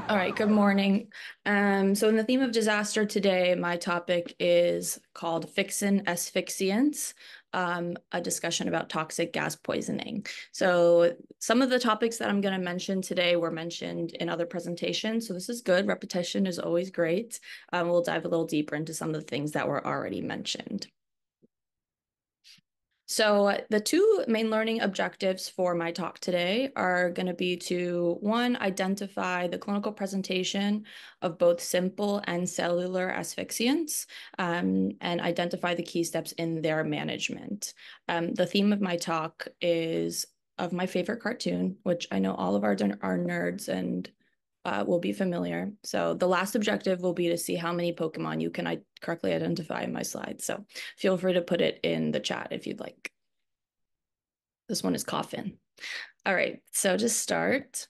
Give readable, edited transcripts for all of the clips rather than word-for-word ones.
All right, good morning. So in the theme of disaster today, my topic is called Fixin Asphyxiants, a discussion about toxic gas poisoning. So some of the topics that I'm going to mention today were mentioned in other presentations. So this is good. Repetition is always great. We'll dive a little deeper into some of the things that were already mentioned. So the two main learning objectives for my talk today are going to be to, one, identify the clinical presentation of both simple and cellular asphyxiants, and identify the key steps in their management. The theme of my talk is of my favorite cartoon, which I know all of our nerds and will be familiar. So the last objective will be to see how many Pokemon you can correctly identify in my slides. So feel free to put it in the chat if you'd like. This one is Coffin. All right, so to start,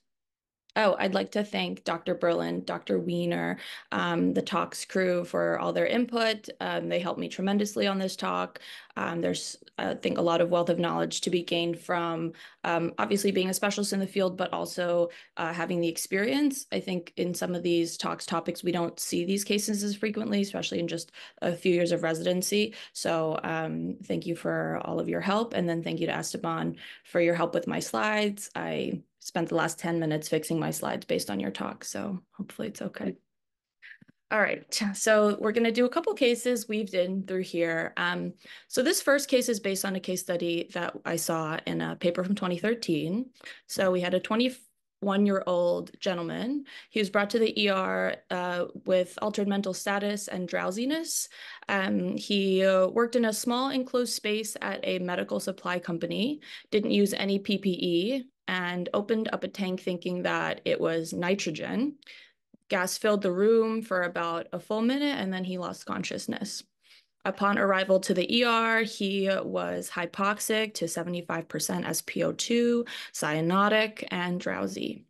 oh, I'd like to thank Dr. Berlin, Dr. Wiener, the talks crew for all their input. They helped me tremendously on this talk. There's, I think, a lot of wealth of knowledge to be gained from obviously being a specialist in the field, but also having the experience. I think in some of these topics, we don't see these cases as frequently, especially in just a few years of residency. So thank you for all of your help. And then thank you to Esteban for your help with my slides. I spent the last 10 minutes fixing my slides based on your talk, so hopefully it's okay. All right, so we're going to do a couple cases weaved in through here. So this first case is based on a case study that I saw in a paper from 2013. So we had a 21-year-old gentleman. He was brought to the ER with altered mental status and drowsiness. He worked in a small enclosed space at a medical supply company, didn't use any PPE, and opened up a tank thinking that it was nitrogen. Gas filled the room for about a full minute, and then he lost consciousness. Upon arrival to the ER, he was hypoxic to 75% SpO2, cyanotic, and drowsy.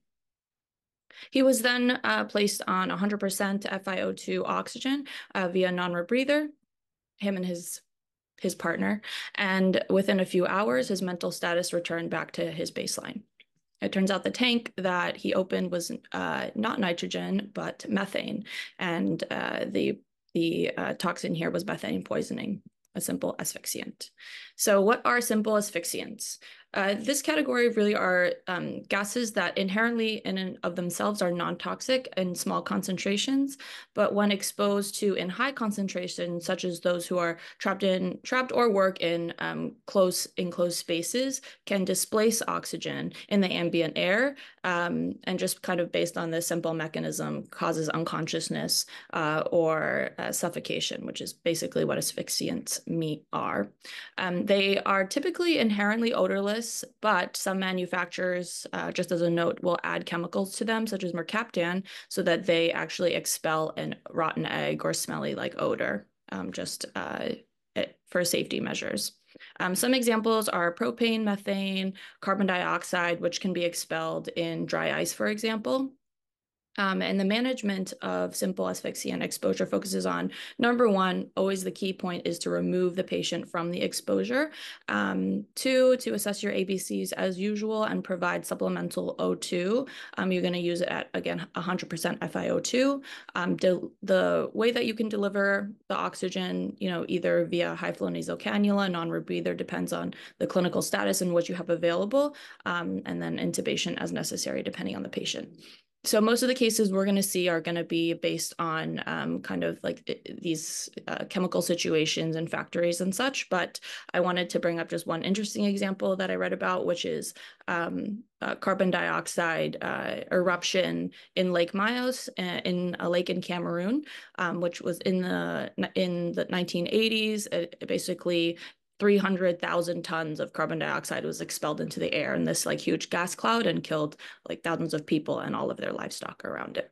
He was then placed on 100% FiO2 oxygen via non-rebreather, him and his partner, and within a few hours, his mental status returned back to his baseline. It turns out the tank that he opened was not nitrogen, but methane. And the toxin here was methane poisoning, a simple asphyxiant. So what are simple asphyxiants? This category really are gases that inherently in and of themselves are non-toxic in small concentrations, but when exposed to in high concentrations, such as those who are trapped or work in enclosed spaces, can displace oxygen in the ambient air, and just kind of based on this simple mechanism causes unconsciousness or suffocation, which is basically what asphyxiants are. They are typically inherently odorless, but some manufacturers, just as a note, will add chemicals to them, such as mercaptan, so that they actually expel a rotten egg or smelly like odor, for safety measures. Some examples are propane, methane, carbon dioxide, which can be expelled in dry ice, for example. And the management of simple asphyxiant exposure focuses on, number one, always the key point is to remove the patient from the exposure. Two, to assess your ABCs as usual and provide supplemental O2. You're going to use it at, again, 100% FiO2. The way that you can deliver the oxygen, either via high-flow nasal cannula, non-rebreather, depends on the clinical status and what you have available, and then intubation as necessary, depending on the patient. So most of the cases we're going to see are going to be based on kind of like these chemical situations in factories and such. But I wanted to bring up just one interesting example that I read about, which is carbon dioxide eruption in Lake Mayos, in a lake in Cameroon, which was in the 1980s. Basically 300,000 tons of carbon dioxide was expelled into the air in this like huge gas cloud and killed like thousands of people and all of their livestock around it.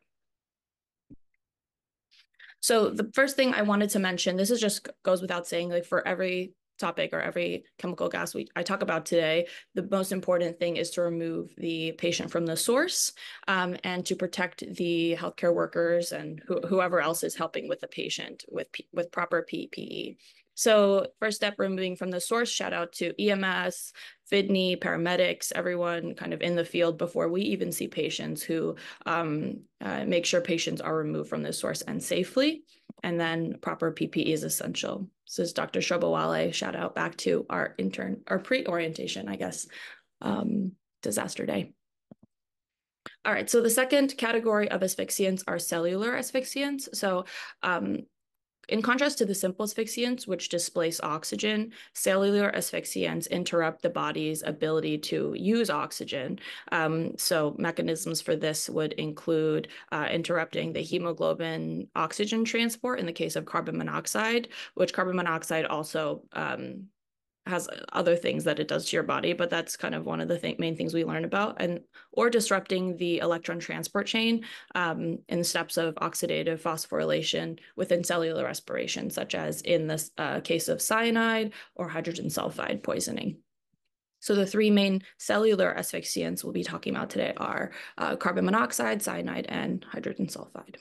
So the first thing I wanted to mention, this is just goes without saying, like for every topic or every chemical gas I talk about today, the most important thing is to remove the patient from the source and to protect the healthcare workers and whoever else is helping with the patient with proper PPE. So first step, removing from the source, shout out to EMS, FIDNY, paramedics, everyone kind of in the field before we even see patients who make sure patients are removed from the source and safely. And then proper PPE is essential. This is Dr. Shobawale. Shout out back to our intern, our pre-orientation, I guess, disaster day. All right, so the second category of asphyxiants are cellular asphyxiants. So in contrast to the simple asphyxiants, which displace oxygen, cellular asphyxiants interrupt the body's ability to use oxygen. So mechanisms for this would include interrupting the hemoglobin oxygen transport in the case of carbon monoxide, which carbon monoxide also has other things that it does to your body, but that's kind of one of the main things we learn about, or disrupting the electron transport chain in the steps of oxidative phosphorylation within cellular respiration, such as in this case of cyanide or hydrogen sulfide poisoning. So the three main cellular asphyxiants we'll be talking about today are carbon monoxide, cyanide, and hydrogen sulfide.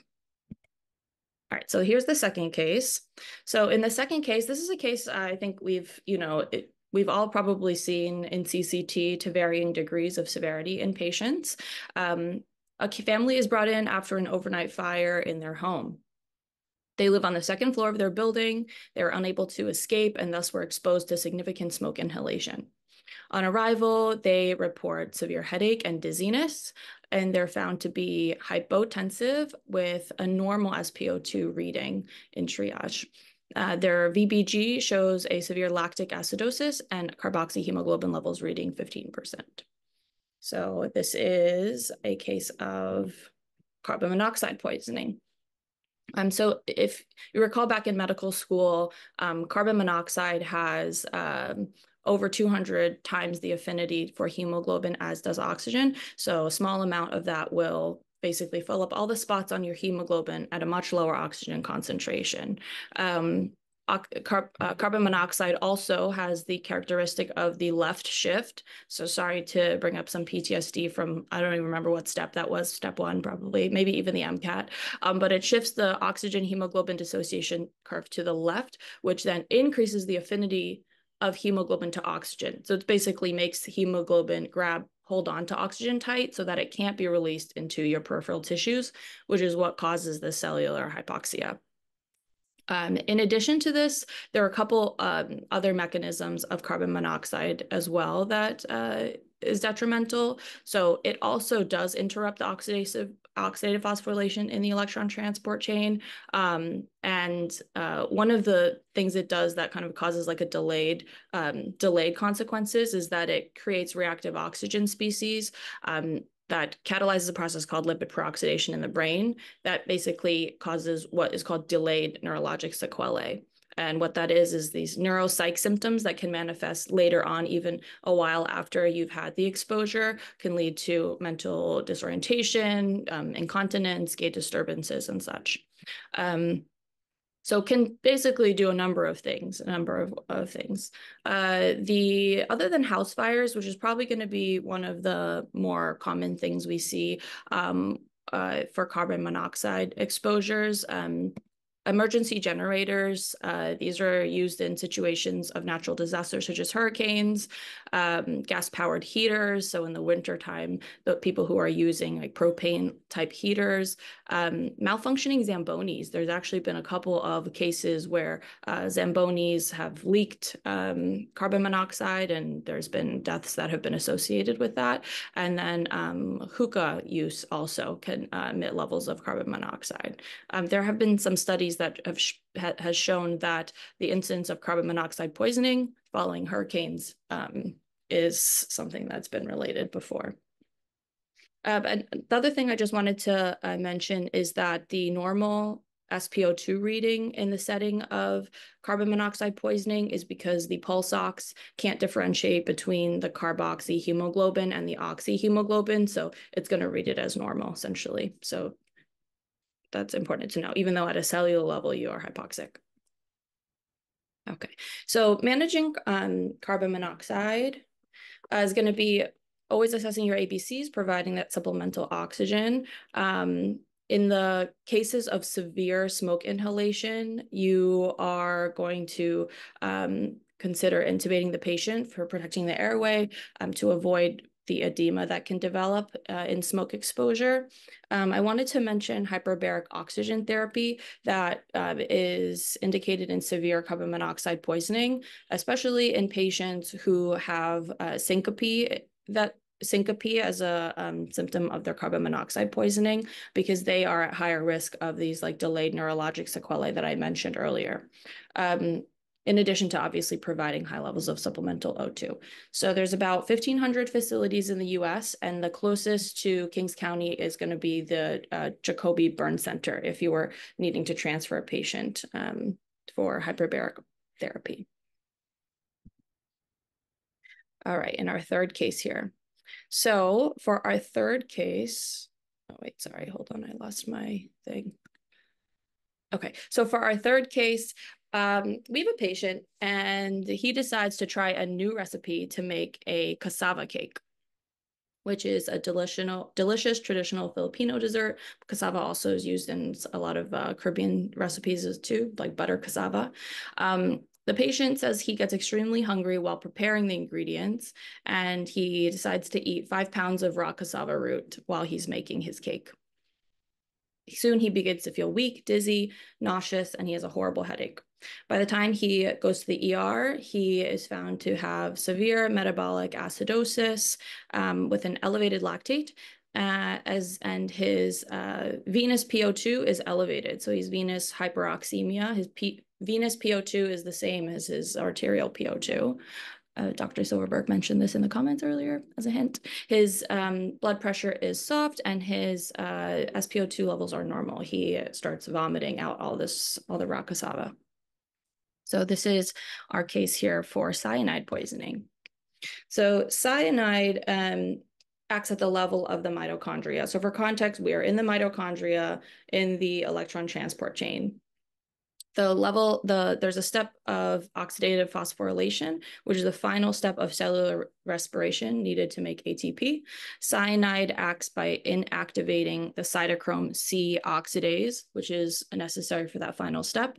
All right, so here's the second case. So in the second case, this is a case I think we've all probably seen in CCT to varying degrees of severity in patients. A family is brought in after an overnight fire in their home. They live on the second floor of their building. They were unable to escape and thus were exposed to significant smoke inhalation. On arrival, they report severe headache and dizziness, and they're found to be hypotensive with a normal SpO2 reading in triage. Their VBG shows a severe lactic acidosis and carboxyhemoglobin levels reading 15%. So this is a case of carbon monoxide poisoning. So if you recall back in medical school, carbon monoxide has over 200 times the affinity for hemoglobin as does oxygen. So a small amount of that will basically fill up all the spots on your hemoglobin at a much lower oxygen concentration. Carbon monoxide also has the characteristic of the left shift. So sorry to bring up some PTSD from, I don't even remember what step that was, step one probably, maybe even the MCAT, but it shifts the oxygen hemoglobin dissociation curve to the left, which then increases the affinity of hemoglobin to oxygen. So it basically makes hemoglobin hold on to oxygen tight so that it can't be released into your peripheral tissues, which is what causes the cellular hypoxia. In addition to this, there are a couple other mechanisms of carbon monoxide as well that is detrimental. So it also does interrupt the oxidative phosphorylation in the electron transport chain. And one of the things it does that kind of causes like a delayed consequences is that it creates reactive oxygen species that catalyzes a process called lipid peroxidation in the brain that basically causes what is called delayed neurologic sequelae. And what that is these neuropsych symptoms that can manifest later on, even a while after you've had the exposure, can lead to mental disorientation, incontinence, gait disturbances, and such. So can basically do a number of things, other than house fires, which is probably going to be one of the more common things we see for carbon monoxide exposures. Emergency generators, these are used in situations of natural disasters such as hurricanes, gas-powered heaters. So in the wintertime, the people who are using like propane type heaters, malfunctioning Zambonis. There's actually been a couple of cases where Zambonis have leaked carbon monoxide, and there's been deaths that have been associated with that. And then hookah use also can emit levels of carbon monoxide. There have been some studies that has shown that the incidence of carbon monoxide poisoning following hurricanes is something that's been related before. And the other thing I just wanted to mention is that the normal SpO2 reading in the setting of carbon monoxide poisoning is because the pulse ox can't differentiate between the carboxyhemoglobin and the oxyhemoglobin, so it's going to read it as normal, essentially. So that's important to know, even though at a cellular level you are hypoxic. Okay, so managing carbon monoxide is going to be always assessing your ABCs, providing that supplemental oxygen. In the cases of severe smoke inhalation, you are going to consider intubating the patient for protecting the airway to avoid the edema that can develop in smoke exposure. I wanted to mention hyperbaric oxygen therapy that is indicated in severe carbon monoxide poisoning, especially in patients who have syncope, that syncope as a symptom of their carbon monoxide poisoning, because they are at higher risk of these like delayed neurologic sequelae that I mentioned earlier. In addition to obviously providing high levels of supplemental O2. So there's about 1,500 facilities in the US, and the closest to Kings County is going to be the Jacobi Burn Center if you were needing to transfer a patient for hyperbaric therapy. All right, in our third case here. So for our third case, oh wait, sorry, hold on, I lost my thing. Okay, so for our third case, we have a patient and he decides to try a new recipe to make a cassava cake, which is a delicious traditional Filipino dessert. Cassava also is used in a lot of Caribbean recipes too, like butter cassava. The patient says he gets extremely hungry while preparing the ingredients, and he decides to eat 5 pounds of raw cassava root while he's making his cake. Soon he begins to feel weak, dizzy, nauseous, and he has a horrible headache. By the time he goes to the ER, he is found to have severe metabolic acidosis with an elevated lactate, and his venous PO2 is elevated. So he's venous hyperoxemia. His venous PO2 is the same as his arterial PO2. Dr. Silverberg mentioned this in the comments earlier as a hint. His blood pressure is soft and his SpO2 levels are normal. He starts vomiting out all the raw cassava. So this is our case here for cyanide poisoning. So cyanide acts at the level of the mitochondria. So for context, we are in the mitochondria in the electron transport chain. There's a step of oxidative phosphorylation, which is the final step of cellular respiration needed to make ATP. Cyanide acts by inactivating the cytochrome C oxidase, which is necessary for that final step,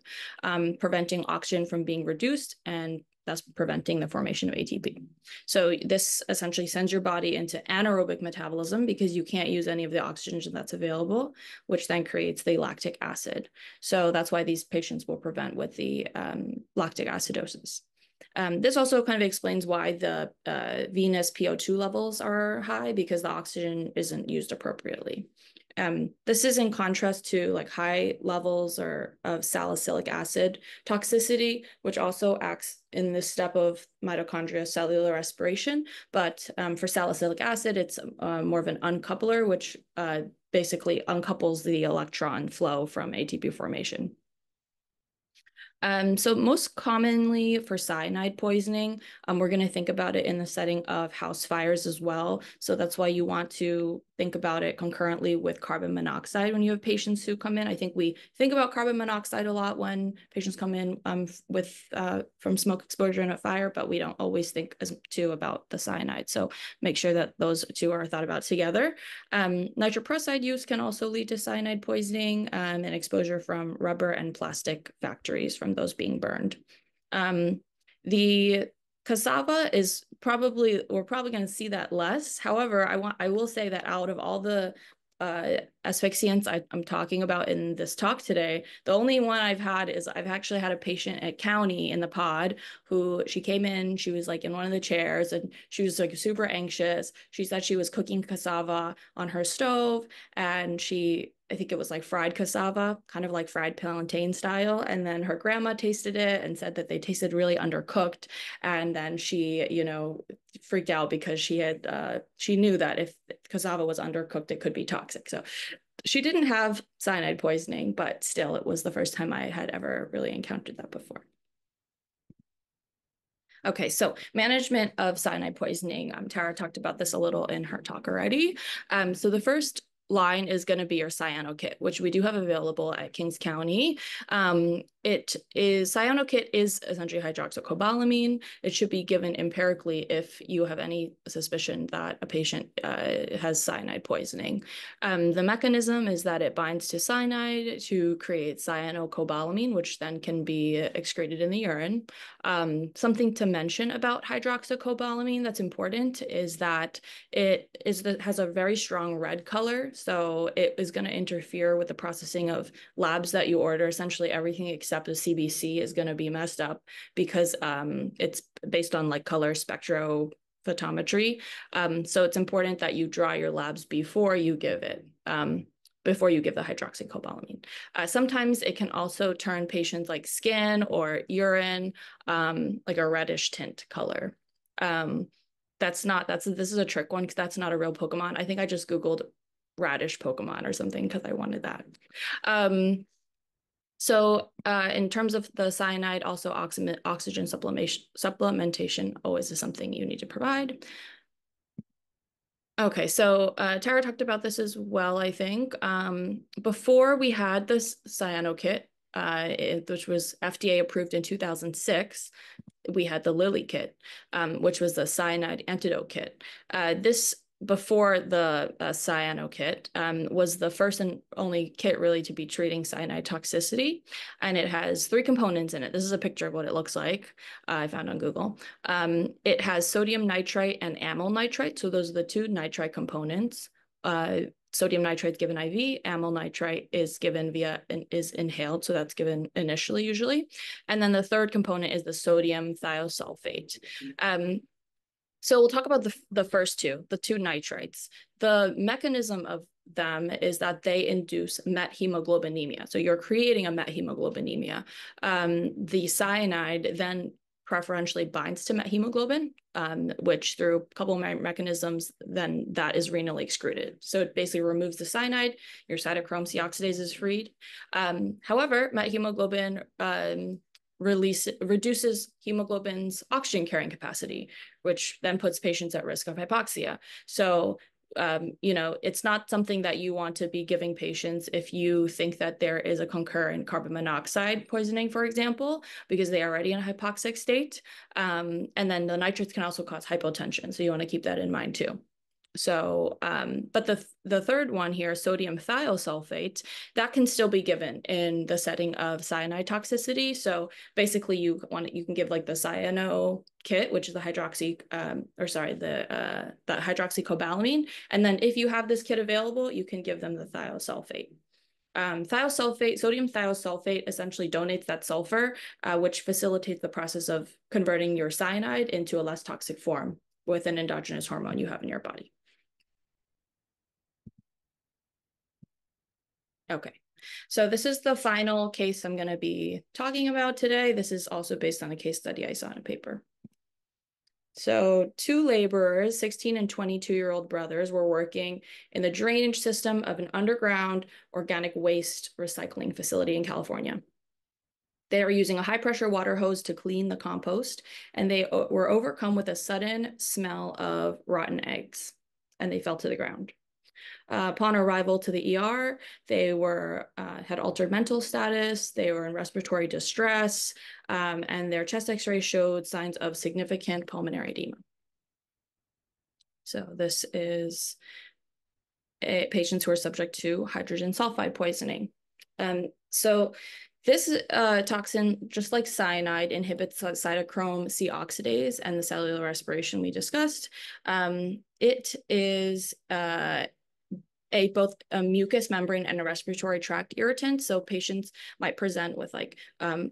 preventing oxygen from being reduced and thus preventing the formation of ATP. So this essentially sends your body into anaerobic metabolism because you can't use any of the oxygen that's available, which then creates the lactic acid. So that's why these patients will prevent with the lactic acidosis. This also kind of explains why the venous PO2 levels are high, because the oxygen isn't used appropriately. This is in contrast to like high levels of salicylic acid toxicity, which also acts in this step of mitochondria cellular respiration. But for salicylic acid, it's more of an uncoupler, which basically uncouples the electron flow from ATP formation. So most commonly for cyanide poisoning, we're going to think about it in the setting of house fires as well. So that's why you want to think about it concurrently with carbon monoxide when you have patients who come in. I think we think about carbon monoxide a lot when patients come in from smoke exposure and a fire, but we don't always think too about the cyanide. So make sure that those two are thought about together. Nitroprusside use can also lead to cyanide poisoning and exposure from rubber and plastic factories from those being burned. The cassava is we're probably going to see that less. However, I will say that out of all the asphyxiants I'm talking about in this talk today, the only one I've actually had a patient at County in the pod who she came in, she was like in one of the chairs and she was like super anxious. She said she was cooking cassava on her stove and I think it was like fried cassava, kind of like fried plantain style. And then her grandma tasted it and said that they tasted really undercooked. And then she, freaked out because she knew that if cassava was undercooked, it could be toxic. So she didn't have cyanide poisoning, but still, it was the first time I had ever really encountered that before. Okay, so management of cyanide poisoning. Tara talked about this a little in her talk already. So the first line is going to be your cyano kit, which we do have available at Kings County. CyanoKit is essentially hydroxycobalamin. It should be given empirically if you have any suspicion that a patient has cyanide poisoning. The mechanism is that it binds to cyanide to create cyanocobalamin, which then can be excreted in the urine. Something to mention about hydroxycobalamin that's important is that has a very strong red color, so it is going to interfere with the processing of labs that you order. Essentially everything except the CBC is going to be messed up because it's based on like color spectrophotometry. So it's important that you draw your labs before you give it. Before you give the hydroxycobalamin. Sometimes it can also turn patients like skin or urine like a reddish tint color. This is a trick one because that's not a real Pokemon. I think I just Googled radish Pokemon or something because I wanted that. So in terms of the cyanide, also oxygen supplementation always is something you need to provide. Okay, so Tara talked about this as well, I think. Before we had this CyanoKit, which was FDA approved in 2006, we had the Lilly kit, which was the cyanide antidote kit. This, before the CyanoKit, was the first and only kit really to be treating cyanide toxicity. And it has 3 components in it. This is a picture of what it looks like I found on Google. It has sodium nitrite and amyl nitrite. So those are the 2 nitrite components. Sodium nitrite is given IV, amyl nitrite is given is inhaled, so that's given initially usually. And then the third component is the sodium thiosulfate. So we'll talk about the first 2, the 2 nitrites. The mechanism of them is that they induce methemoglobinemia. So you're creating a methemoglobinemia. The cyanide then preferentially binds to methemoglobin, which through a couple of mechanisms, then that is renally excreted. So it basically removes the cyanide, your cytochrome C oxidase is freed. However, methemoglobin reduces hemoglobin's oxygen carrying capacity, which then puts patients at risk of hypoxia. So it's not something that you want to be giving patients if you think that there is a concurrent carbon monoxide poisoning, for example, because they are already in a hypoxic state. And then the nitrates can also cause hypotension. So you want to keep that in mind too. So, but the third one here, sodium thiosulfate, that can still be given in the setting of cyanide toxicity. So basically you can give like the cyano kit, which is the hydroxycobalamin. And then if you have this kit available, you can give them the thiosulfate. Sodium thiosulfate essentially donates that sulfur, which facilitates the process of converting your cyanide into a less toxic form with an endogenous hormone you have in your body. Okay, so this is the final case I'm going to be talking about today. This is also based on a case study I saw in a paper. So 2 laborers, 16 and 22-year-old brothers, were working in the drainage system of an underground organic waste recycling facility in California. They were using a high-pressure water hose to clean the compost, and they were overcome with a sudden smell of rotten eggs, and they fell to the ground. Upon arrival to the ER, they had altered mental status, they were in respiratory distress, and their chest x-ray showed signs of significant pulmonary edema. So this is patients who are subject to hydrogen sulfide poisoning. So this toxin, just like cyanide, inhibits cytochrome C oxidase and the cellular respiration we discussed. It is both a mucous membrane and a respiratory tract irritant. So patients might present with like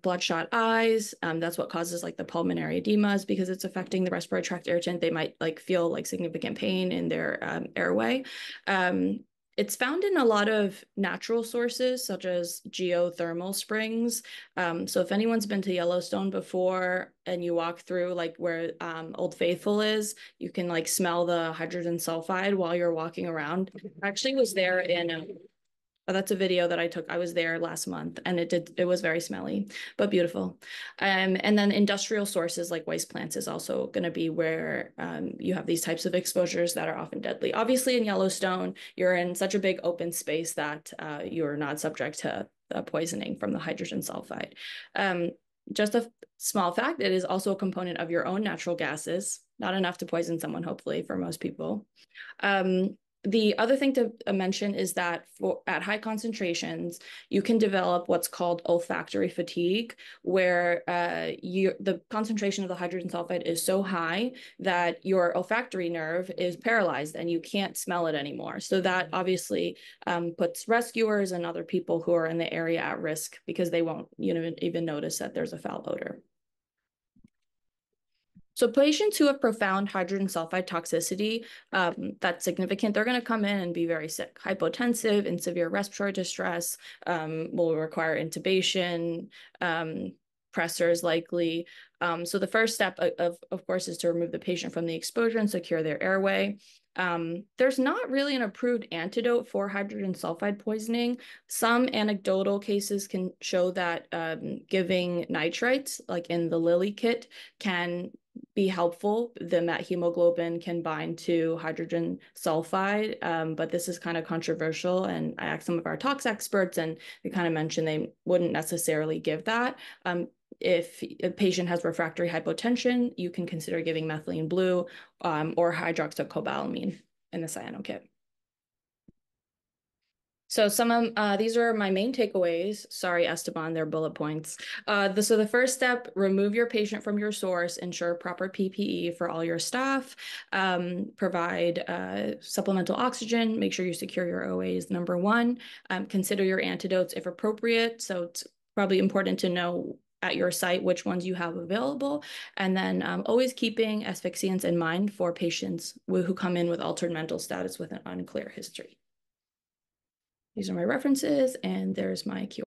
bloodshot eyes. That's what causes like the pulmonary edemas because it's affecting the respiratory tract irritant. They might like feel like significant pain in their airway. It's found in a lot of natural sources, such as geothermal springs. So if anyone's been to Yellowstone before and you walk through like where Old Faithful is, you can like smell the hydrogen sulfide while you're walking around. I actually was there in that's a video that I took. I was there last month and it was very smelly, but beautiful. And then industrial sources like waste plants is also going to be where you have these types of exposures that are often deadly. Obviously in Yellowstone, you're in such a big open space that you're not subject to poisoning from the hydrogen sulfide. Just a small fact, it is also a component of your own natural gases, not enough to poison someone, hopefully, for most people. The other thing to mention is that at high concentrations, you can develop what's called olfactory fatigue, where the concentration of the hydrogen sulfide is so high that your olfactory nerve is paralyzed and you can't smell it anymore. So that obviously puts rescuers and other people who are in the area at risk because they won't, even notice that there's a foul odor. So patients who have profound hydrogen sulfide toxicity that's significant, they're going to come in and be very sick, hypotensive, in severe respiratory distress, will require intubation, pressors likely. So the first step, of course, is to remove the patient from the exposure and secure their airway. There's not really an approved antidote for hydrogen sulfide poisoning. Some anecdotal cases can show that giving nitrites, like in the Lilly kit, can be helpful. The methemoglobin can bind to hydrogen sulfide, but this is kind of controversial. And I asked some of our tox experts, and they kind of mentioned they wouldn't necessarily give that. If a patient has refractory hypotension, you can consider giving methylene blue or hydroxycobalamin in the cyano kit. So some of these are my main takeaways. Sorry, Esteban, they're bullet points. So the first step, remove your patient from your source, ensure proper PPE for all your staff, provide supplemental oxygen, make sure you secure your OAs, number one. Consider your antidotes if appropriate. So it's probably important to know at your site which ones you have available. And then always keeping asphyxiants in mind for patients who come in with altered mental status with an unclear history. These are my references, and there's my QR.